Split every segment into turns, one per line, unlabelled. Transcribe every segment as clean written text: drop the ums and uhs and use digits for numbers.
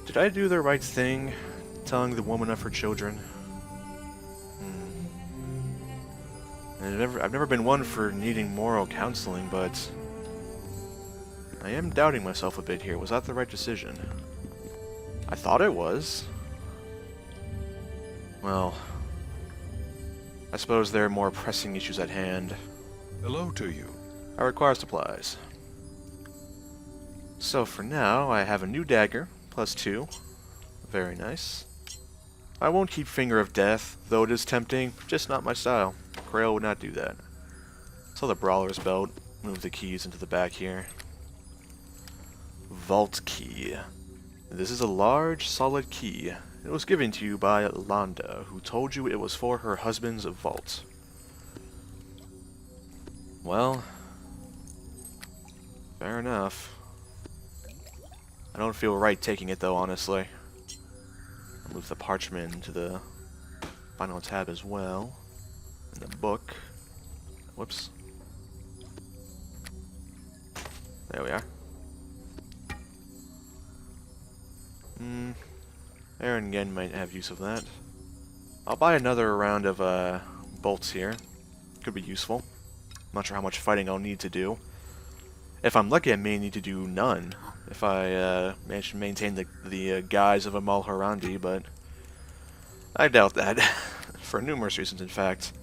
Did I do the right thing telling the woman of her children? And I've never been one for needing moral counseling, but I am doubting myself a bit here. Was that the right decision? I thought it was. Well, I suppose there are more pressing issues at hand.
Hello to you.
I require supplies. So for now, I have a new dagger, +2. Very nice. I won't keep Finger of Death, though it is tempting, just not my style. Krael would not do that. So the Brawler's Belt. Move the keys into the back here. Vault Key. This is a large, solid key. It was given to you by Londa, who told you it was for her husband's vault. Well, fair enough. I don't feel right taking it though, honestly. I'll move the parchment into the final tab as well. And the book. Whoops. There we are. Aaron again might have use of that. I'll buy another round of bolts here. Could be useful. Not sure how much fighting I'll need to do. If I'm lucky, I may need to do none. If I manage to maintain the guise of a Malharandi, but I doubt that. For numerous reasons, in fact.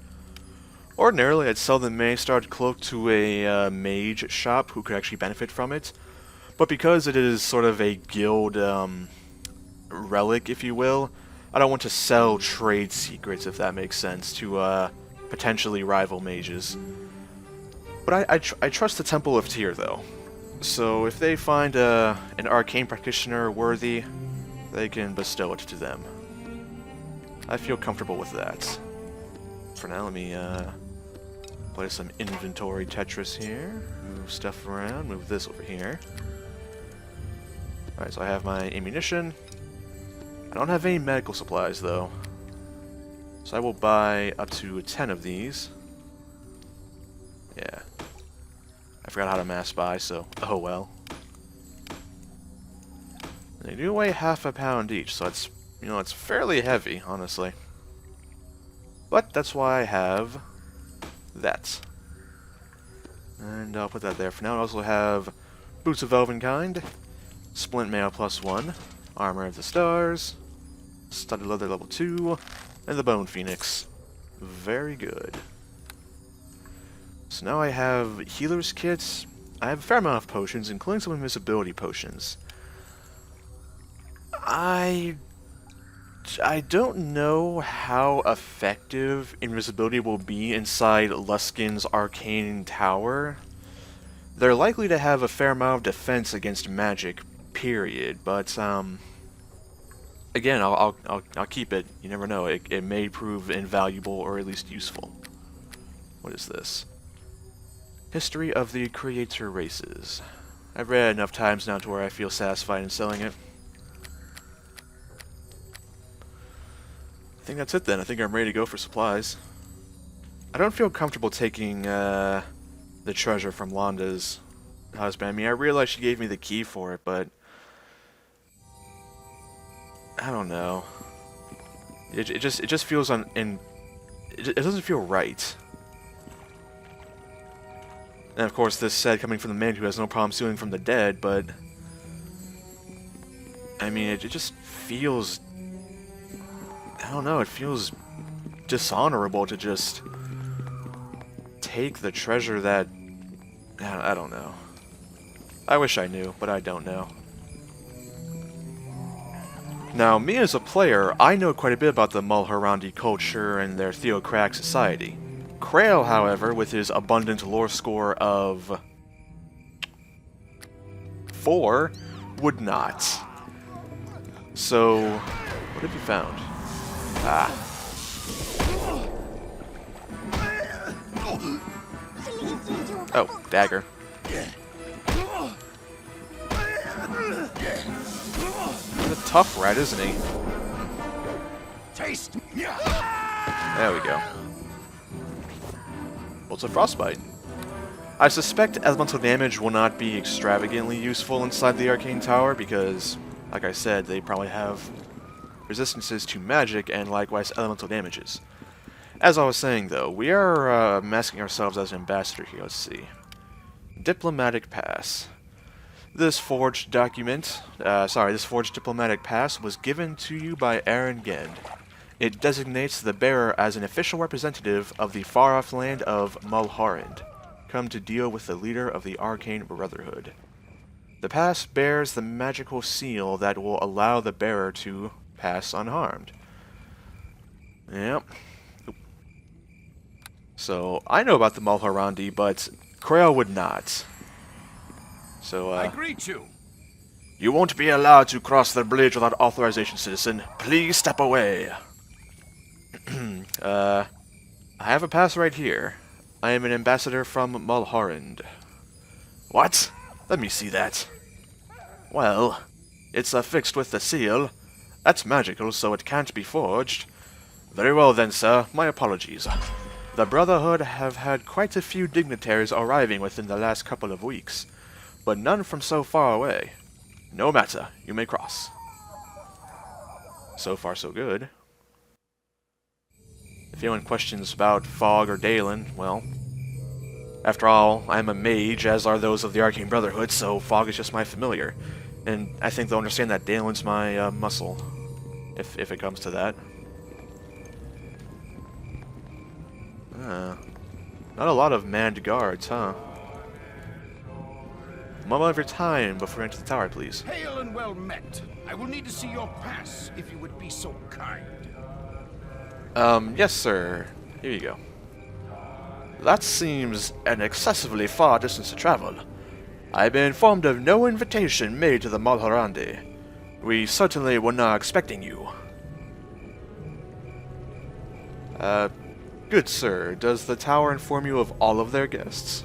Ordinarily, I'd sell the Maystard cloak to a mage shop who could actually benefit from it. But because it is sort of a guild relic, if you will, I don't want to sell trade secrets, if that makes sense, to potentially rival mages. But I trust the Temple of Tyr, though. So if they find an arcane practitioner worthy, they can bestow it to them. I feel comfortable with that. For now, let me play some inventory Tetris here. Move stuff around, move this over here. Alright, so I have my ammunition. I don't have any medical supplies, though. So I will buy up to 10 of these. Yeah. I forgot how to mass buy, so oh well. They do weigh half a pound each, so it's, you know, it's fairly heavy, honestly. But that's why I have that. And I'll put that there for now. I also have Boots of Elvenkind, Splint Mail +1, Armor of the Stars, Studded Leather level 2, and the Bone Phoenix. Very good. So now I have healer's kits. I have a fair amount of potions, including some invisibility potions. I don't know how effective invisibility will be inside Luskin's arcane tower. They're likely to have a fair amount of defense against magic, period. But again, I'll keep it. You never know. It may prove invaluable or at least useful. What is this? History of the Creator Races. I've read it enough times now to where I feel satisfied in selling it. I think that's it then. I think I'm ready to go for supplies. I don't feel comfortable taking the treasure from Londa's husband. I mean, I realize she gave me the key for it, but I don't know. It just feels it doesn't feel right. And of course, this said coming from the man who has no problem stealing from the dead, but I mean, it just feels, I don't know, it feels dishonorable to just take the treasure that, I don't know. I wish I knew, but I don't know. Now, me as a player, I know quite a bit about the Mulharandi culture and their theocratic society. Krael, however, with his abundant lore score of 4, would not. So, what have you found? Ah. Oh, dagger. He's a tough rat, isn't he?
Taste.
There we go. Bolts of Frostbite. I suspect elemental damage will not be extravagantly useful inside the Arcane Tower because Like I said, they probably have resistances to magic and likewise elemental damages. As I was saying, though, we are masking ourselves as an ambassador here. Let's see. Diplomatic pass. This forged diplomatic pass was given to you by Aaron Gend. It designates the bearer as an official representative of the far-off land of Mulhorand, come to deal with the leader of the Arcane Brotherhood. The pass bears the magical seal that will allow the bearer to pass unharmed. Yep. So, I know about the Mulhorandi, but Krael would not. So,
I greet you.
You won't be allowed to cross the bridge without authorization, citizen. Please step away. I have a pass right here. I am an ambassador from Mulhorand. What? Let me see that. Well, it's affixed with the seal. That's magical, so it can't be forged. Very well then, sir. My apologies. The Brotherhood have had quite a few dignitaries arriving within the last couple of weeks, but none from so far away. No matter, you may cross. So far, so good. If anyone questions about Fog or Dalen, well, after all, I'm a mage, as are those of the Arcane Brotherhood, so Fog is just my familiar. And I think they'll understand that Dalen's my muscle, if it comes to that. Not a lot of manned guards, huh? A moment of your time before you enter the tower, please.
Hail and well met. I will need to see your pass, if you would be so kind.
Yes, sir. Here you go. That seems an excessively far distance to travel. I've been informed of no invitation made to the Mulhorandi. We certainly were not expecting you. Good sir. Does the tower inform you of all of their guests?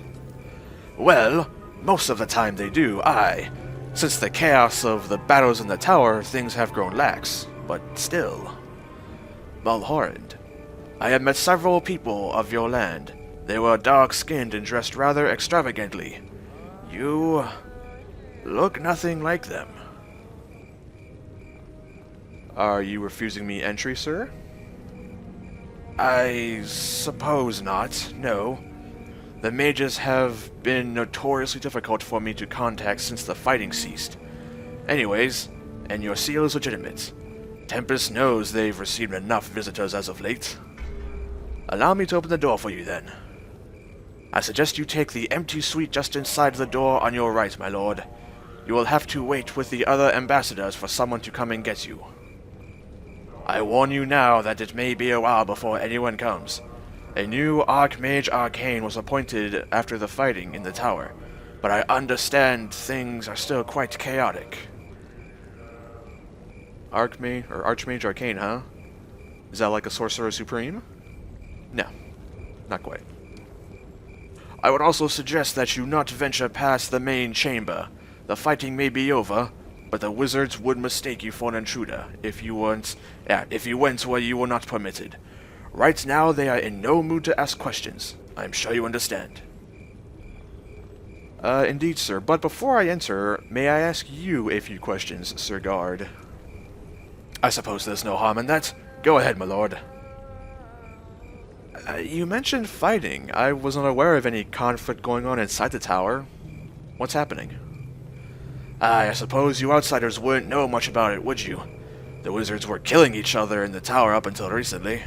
Well, most of the time they do, aye. Since the chaos of the battles in the tower, things have grown lax. But still. Mulhorand. I have met several people of your land. They were dark-skinned and dressed rather extravagantly. You look nothing like them. Are you refusing me entry, sir? I suppose not, no. The mages have been notoriously difficult for me to contact since the fighting ceased. Anyways, and your seal is legitimate. Tempest knows they've received enough visitors as of late. Allow me to open the door for you, then. I suggest you take the empty suite just inside the door on your right, my lord. You will have to wait with the other ambassadors for someone to come and get you. I warn you now that it may be a while before anyone comes. A new Archmage Arcane was appointed after the fighting in the tower, but I understand things are still quite chaotic. Archmage Arcane, huh? Is that like a Sorcerer Supreme? No, not quite. I would also suggest that you not venture past the main chamber. The fighting may be over, but the wizards would mistake you for an intruder if you went where you were not permitted. Right now, they are in no mood to ask questions. I'm sure you understand. Indeed, sir. But before I enter, may I ask you a few questions, Sir Guard? I suppose there's no harm in that. Go ahead, my lord. You mentioned fighting. I wasn't aware of any conflict going on inside the tower. What's happening? I suppose you outsiders wouldn't know much about it, would you? The wizards were killing each other in the tower up until recently.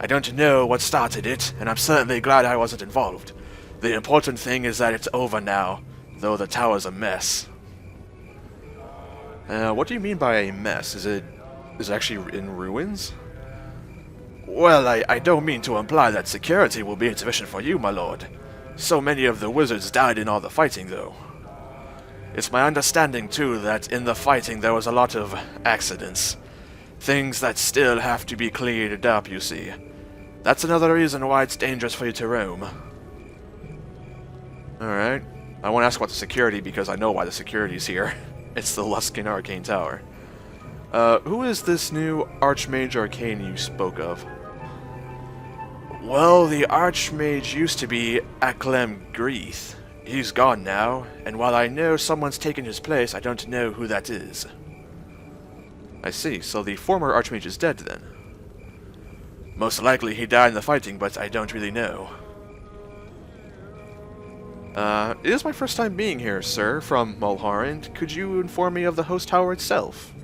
I don't know what started it, and I'm certainly glad I wasn't involved. The important thing is that it's over now, though the tower's a mess. What do you mean by a mess? Is it actually in ruins? Well, I don't mean to imply that security will be insufficient for you, my lord. So many of the wizards died in all the fighting, though. It's my understanding, too, that in the fighting there was a lot of accidents. Things that still have to be cleared up, you see. That's another reason why it's dangerous for you to roam. Alright. I won't ask about the security because I know why the security's here. It's the Luskan Arcane Tower. Who is this new Archmage Arcane you spoke of? Well, the Archmage used to be Aklem Greeth. He's gone now, and while I know someone's taken his place, I don't know who that is. I see, so the former Archmage is dead then. Most likely he died in the fighting, but I don't really know. It is my first time being here, sir, from Mulhorand. Could you inform me of the host tower itself?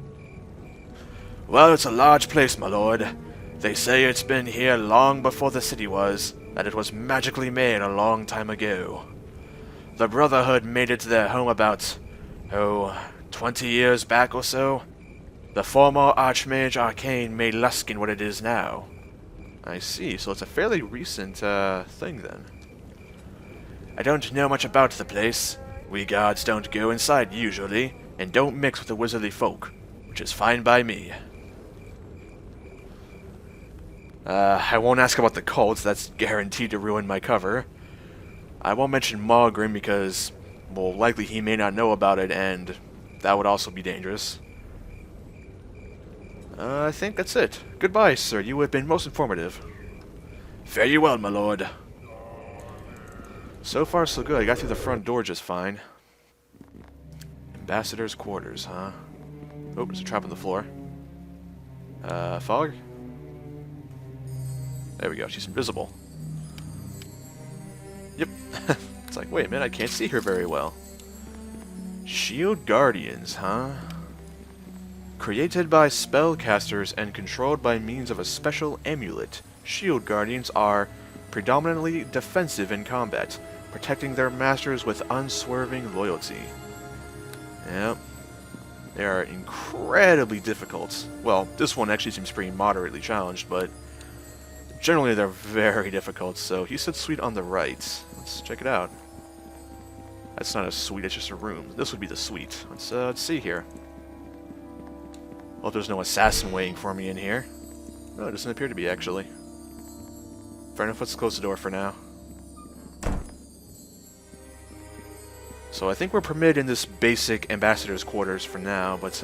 Well, it's a large place, my lord. They say it's been here long before the city was, that it was magically made a long time ago. The Brotherhood made it their home about, 20 years back or so. The former Archmage Arcane made Luskin what it is now. I see, so it's a fairly recent, thing then. I don't know much about the place. We guards don't go inside usually, and don't mix with the wizardly folk, which is fine by me. I won't ask about the cults, that's guaranteed to ruin my cover. I won't mention Margrim because, well, likely he may not know about it, and that would also be dangerous. I think that's it. Goodbye, sir. You have been most informative. Fare you well, my lord. So far, so good. I got through the front door just fine. Ambassador's quarters, huh? Oh, there's a trap on the floor. Fog? There we go. She's invisible. Yep. It's like, wait a minute, I can't see her very well. Shield Guardians, huh? Created by spellcasters and controlled by means of a special amulet, Shield Guardians are predominantly defensive in combat, protecting their masters with unswerving loyalty. Yep. They are incredibly difficult. Well, this one actually seems pretty moderately challenged, but generally they're very difficult, so he said suite on the right. Let's check it out. That's not a suite, it's just a room. This would be the suite. Let's see here. Well, there's no assassin waiting for me in here. No, it doesn't appear to be, actually. Fair enough, let's close the door for now. So I think we're permitted in this basic ambassador's quarters for now, but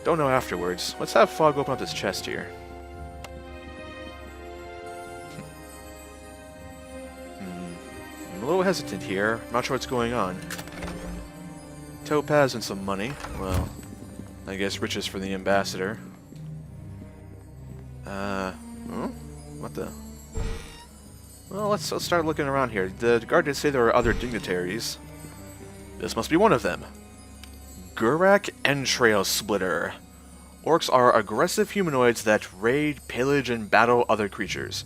don't know afterwards. Let's have Fog open up this chest here. I'm a little hesitant here. I'm not sure what's going on. Topaz and some money. Well, I guess riches for the ambassador. What the? Well, let's start looking around here. The guard did say there are other dignitaries. This must be one of them. Gurak Entrail Splitter. Orcs are aggressive humanoids that raid, pillage, and battle other creatures.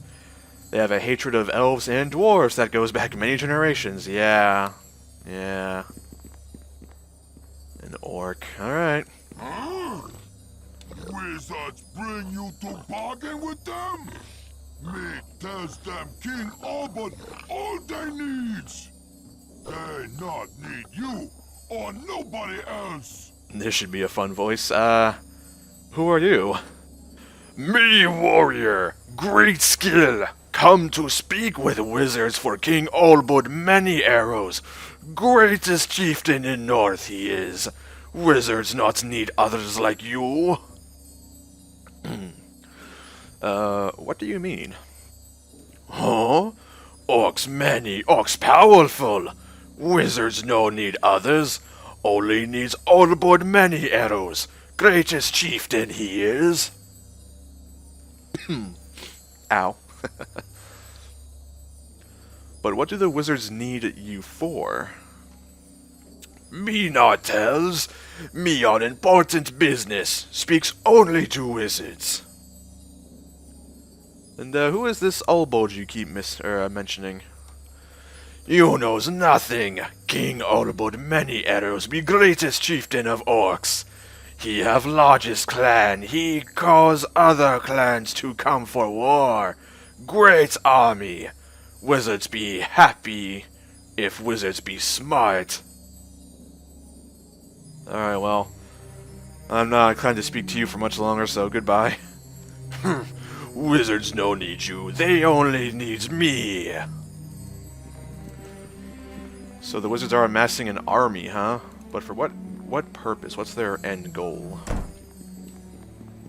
They have a hatred of elves and dwarves that goes back many generations. Yeah. Yeah. An orc. Alright.
Wizards bring you to bargain with them? Me tells them King Albert all they needs. They not need you or nobody else.
This should be a fun voice. Who are you?
Me, warrior, great skill. Come to speak with wizards for King Albert Many Arrows. Greatest chieftain in North he is. Wizards not need others like you.
What do you mean?
Huh? Orcs many, orcs powerful. Wizards no need others. Only needs Albert Many Arrows. Greatest chieftain he is.
Ow. But what do the wizards need you for?
Me not tells. Me on important business. Speaks only to wizards.
And who is this Ulbold you keep mentioning?
You knows nothing. King Albert Many Arrows be greatest chieftain of orcs. He have largest clan. He cause other clans to come for war. Great army. Wizards be happy if wizards be smart.
Alright, well, I'm not inclined to speak to you for much longer, so goodbye.
Wizards no need you, they only needs me.
So the wizards are amassing an army, huh? But for what purpose? What's their end goal?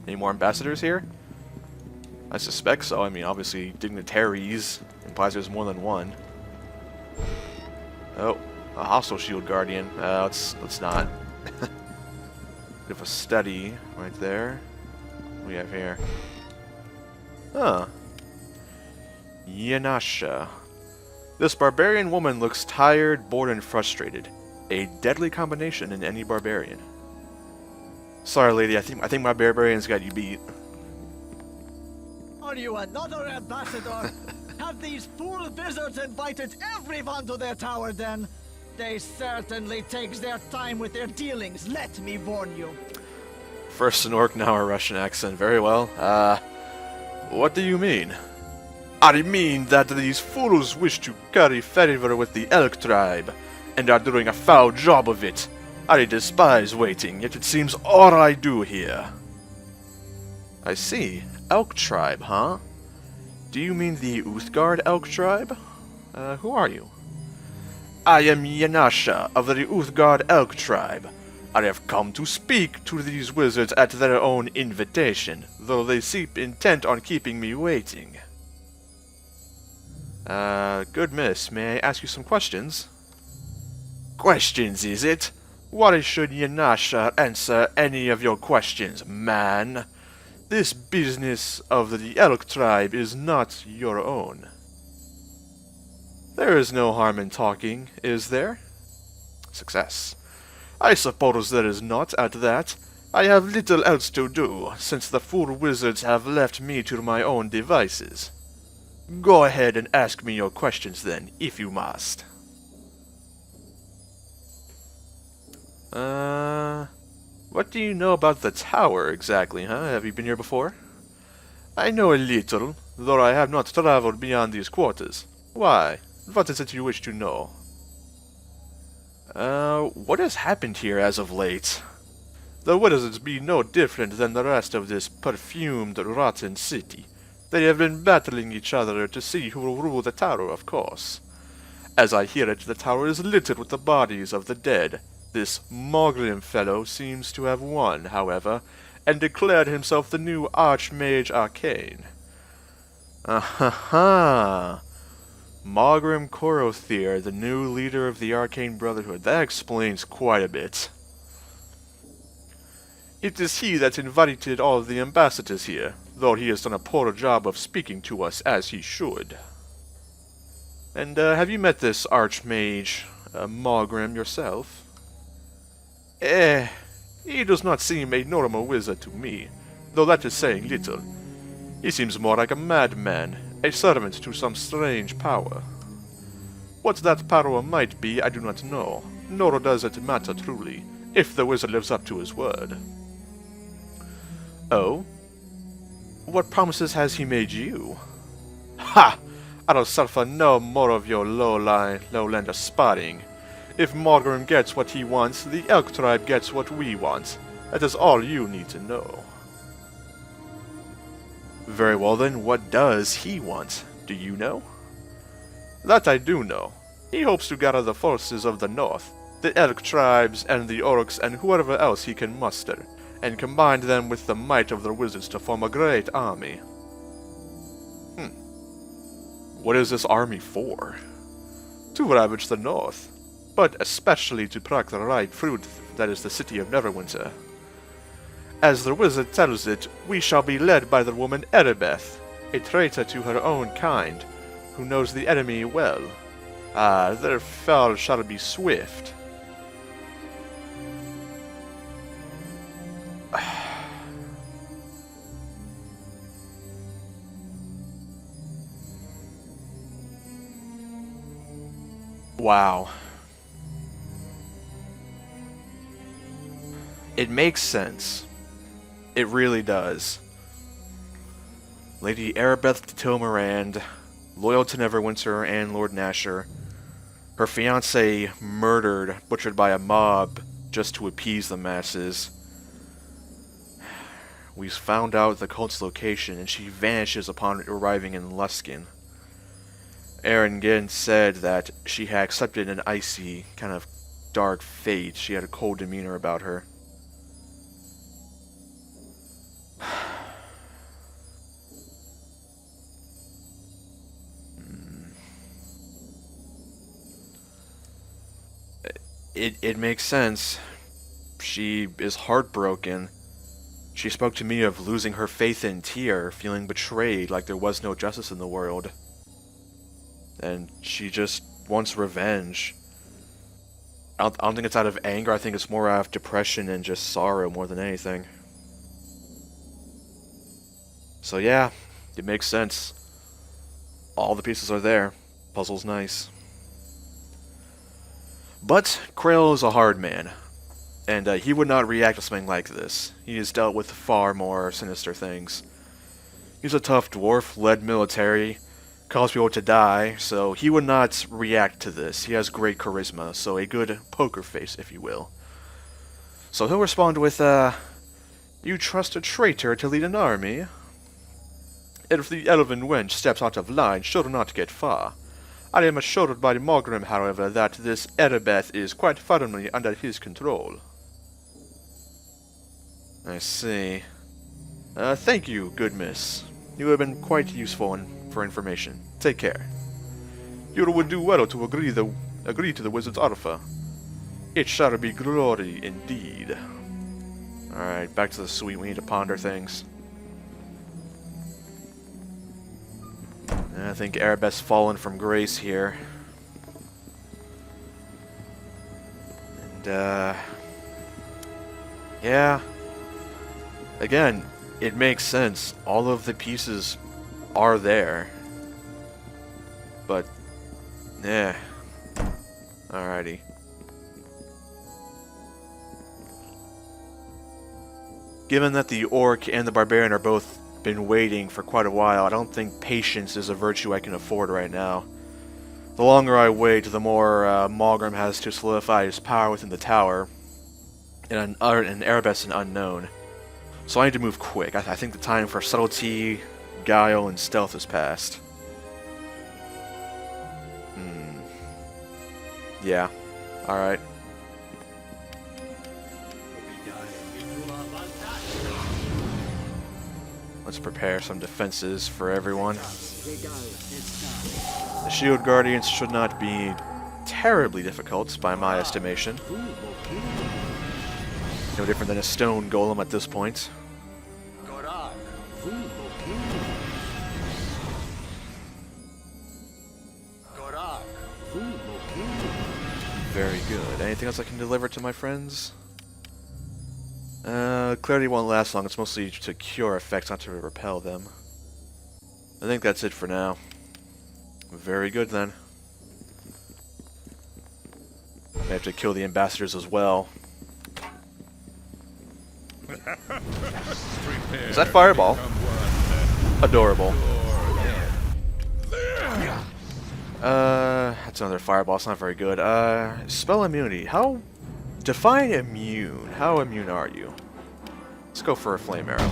Any more ambassadors here? I suspect so. I mean, obviously, dignitaries implies there's more than one. Oh, a hostile shield guardian. Let's not. bit of a study right there. What do we have here? Huh. Yanasha. This barbarian woman looks tired, bored, and frustrated. A deadly combination in any barbarian. Sorry, lady. I think my barbarian's got you beat.
Are you another ambassador? Have these fool wizards invited everyone to their tower then? They certainly takes their time with their dealings, let me warn you.
First an orc, now a Russian accent. Very well. What do you mean? I mean that these fools wish to curry favor with the elk tribe, and are doing a foul job of it. I despise waiting, yet it seems all I do here. I see. Elk tribe, huh? Do you mean the Uthgard elk tribe? Who are you? I am Yanasha of the Uthgard elk tribe. I have come to speak to these wizards at their own invitation, though they seem intent on keeping me waiting. Good miss, may I ask you some questions? Questions, is it? Why should Yanasha answer any of your questions, man? This business of the elk tribe is not your own. There is no harm in talking, is there? Success. I suppose there is not, at that. I have little else to do, since the fool wizards have left me to my own devices. Go ahead and ask me your questions then, if you must. What do you know about the tower exactly, huh? Have you been here before? I know a little, though I have not traveled beyond these quarters. Why? What is it you wish to know? What has happened here as of late? The wizards be no different than the rest of this perfumed, rotten city. They have been battling each other to see who will rule the tower, of course. As I hear it, the tower is littered with the bodies of the dead. This Mogrim fellow seems to have won, however, and declared himself the new Archmage Arcane. Aha! Mogrim Korothir, the new leader of the Arcane Brotherhood. That explains quite a bit. It is he that invited all of the ambassadors here, though he has done a poor job of speaking to us as he should. And, have you met this Archmage, Mogrim, yourself? He does not seem a normal wizard to me, though that is saying little. He seems more like a madman, a servant to some strange power. What that power might be, I do not know, nor does it matter truly, if the wizard lives up to his word. Oh? What promises has he made you? Ha! I'll suffer no more of your lowlander spotting. If Mogrim gets what he wants, the elk tribe gets what we want. That is all you need to know. Very well then, what does he want? Do you know? That I do know. He hopes to gather the forces of the north, the elk tribes and the orcs and whoever else he can muster, and combine them with the might of the wizards to form a great army. What is this army for? To ravage the north, but especially to pluck the ripe fruit that is the city of Neverwinter. As the wizard tells it, we shall be led by the woman Aribeth, a traitor to her own kind, who knows the enemy well. Their fall shall be swift. Wow. It makes sense. It really does. Lady Aribeth de Tilmarand, loyal to Neverwinter and Lord Nasher, her fiancé murdered, butchered by a mob just to appease the masses. We found out the cult's location, and she vanishes upon arriving in Luskin. Aaron Ginn said that she had accepted an icy, kind of dark fate. She had a cold demeanor about her. It makes sense. she is heartbroken. She spoke to me of losing her faith in Entair, feeling betrayed like there was no justice in the world. And she just wants revenge. I don't think it's out of anger, I think it's more out of depression and just sorrow more than anything. So yeah, it makes sense. All the pieces are there. Puzzle's nice. But Krael is a hard man. And he would not react to something like this. He has dealt with far more sinister things. He's a tough dwarf, led military, caused people to die, so he would not react to this. He has great charisma, so a good poker face, if you will. So he'll respond with, you trust a traitor to lead an army? If the elven wench steps out of line, she'll not get far. I am assured by Morgrim, however, that this Aribeth is quite firmly under his control. I see. Thank you, good miss. You have been quite useful for information. Take care. You would do well to agree to the wizard's offer. It shall be glory indeed. Alright, back to the suite. We need to ponder things. I think Aribeth's fallen from grace here. And, yeah. Again, it makes sense. All of the pieces are there. But, yeah. Alrighty. Given that the orc and the barbarian are both been waiting for quite a while, I don't think patience is a virtue I can afford right now. The longer I wait, the more Morgrim has to solidify his power within the tower, and Aribeth's an unknown. So I need to move quick. I think the time for subtlety, guile, and stealth has passed. Yeah. Alright. Let's prepare some defenses for everyone. The shield guardians should not be terribly difficult by my estimation. No different than a stone golem at this point. Very good. Anything else I can deliver to my friends? Clarity won't last long. It's mostly to cure effects, not to repel them. I think that's it for now. Very good, then. I have to kill the ambassadors as well. Is that fireball? Adorable. That's another fireball. It's not very good. Spell immunity. How... Define immune. How immune are you? Let's go for a flame arrow.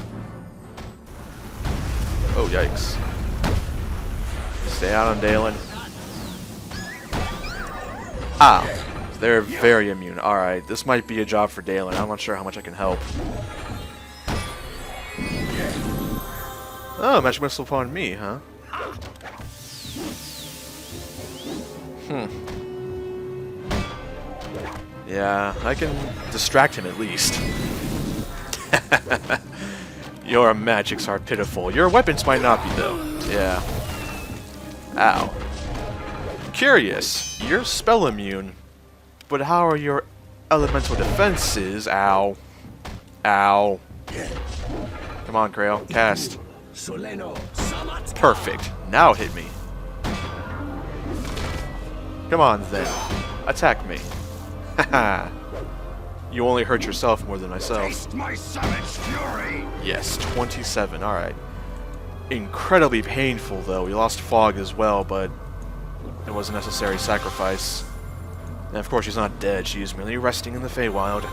Oh, yikes. Stay out on Dalen. Ah. They're very immune. Alright, this might be a job for Dalen. I'm not sure how much I can help. Oh, magic missile upon me, huh? Yeah, I can distract him at least. Your magics are pitiful. Your weapons might not be, though. Yeah. Ow. Curious. You're spell immune. But how are your elemental defenses? Ow. Ow. Come on, Krael. Cast. Perfect. Now hit me. Come on, then. Attack me. Haha. You only hurt yourself more than myself.
Taste my savage fury.
Yes, 27. Alright. Incredibly painful, though. We lost Fog as well, but it was a necessary sacrifice. And of course, she's not dead. She's merely resting in the Feywild.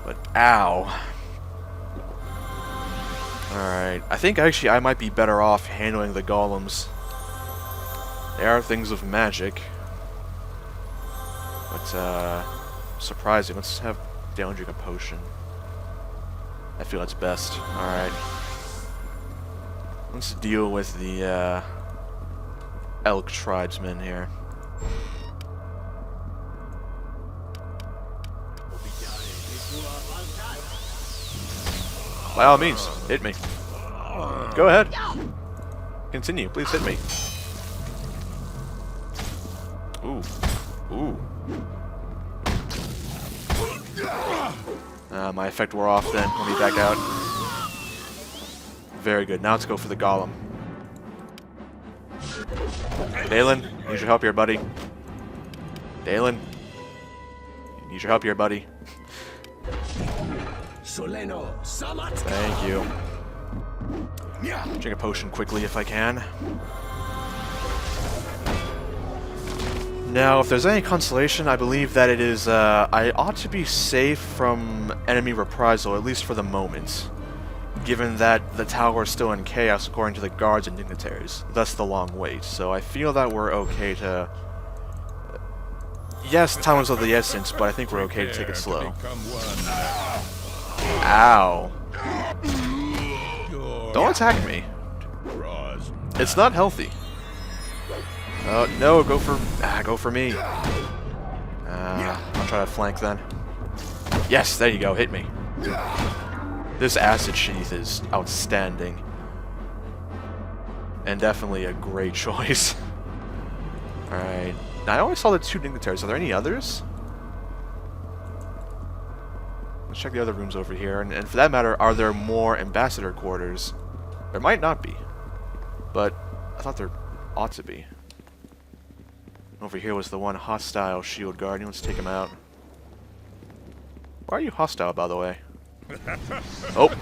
But, ow. Alright. I think, actually, I might be better off handling the golems. They are things of magic. But, surprising. Let's have Dalen drink a potion. I feel that's best. Alright. Let's deal with the, elk tribesmen here. By all means, hit me. Go ahead. Continue. Please hit me. Ooh. Ooh. My effect wore off then. Let me back out. Very good. Now let's go for the golem. Dalen, need your help here, buddy. Dalen, need your help here, buddy. Thank you. Drink a potion quickly if I can. Now, if there's any consolation, I believe that it is, I ought to be safe from enemy reprisal, at least for the moment. Given that the tower is still in chaos according to the guards and dignitaries, thus the long wait. So I feel that we're okay to... Yes, time was of the essence, but I think we're okay to take it slow. Ow. Don't attack me. It's not healthy. Oh, no, go for me. I'll try to flank then. Yes, there you go, hit me. This acid sheath is outstanding. And definitely a great choice. Alright. Now, I always saw the 2 dignitaries. Are there any others? Let's check the other rooms over here. And for that matter, are there more ambassador quarters? There might not be. But I thought there ought to be. Over here was the one hostile shield guardian. Let's take him out. Why are you hostile, by the way? Oh!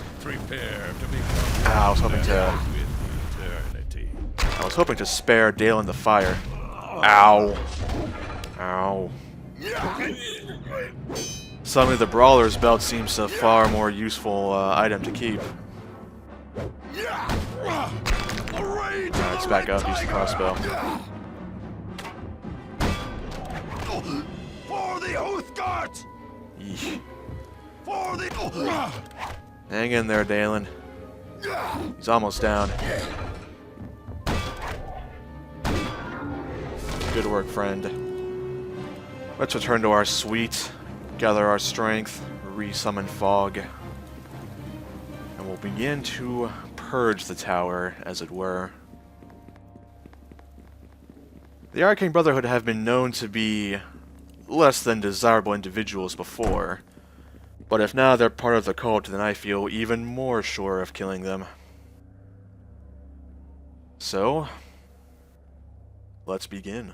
I was hoping to spare Dalen the fire. Ow! Ow! Suddenly, the brawler's belt seems a far more useful item to keep. Let's back up. Use the crossbow.
For the Oath Guards!
Yeesh.
For the...
Hang in there, Dalen. He's almost down. Good work, friend. Let's return to our suite, gather our strength, re-summon fog, and we'll begin to purge the tower, as it were. The Arcane Brotherhood have been known to be less than desirable individuals before, but if now they're part of the cult, then I feel even more sure of killing them. So, let's begin.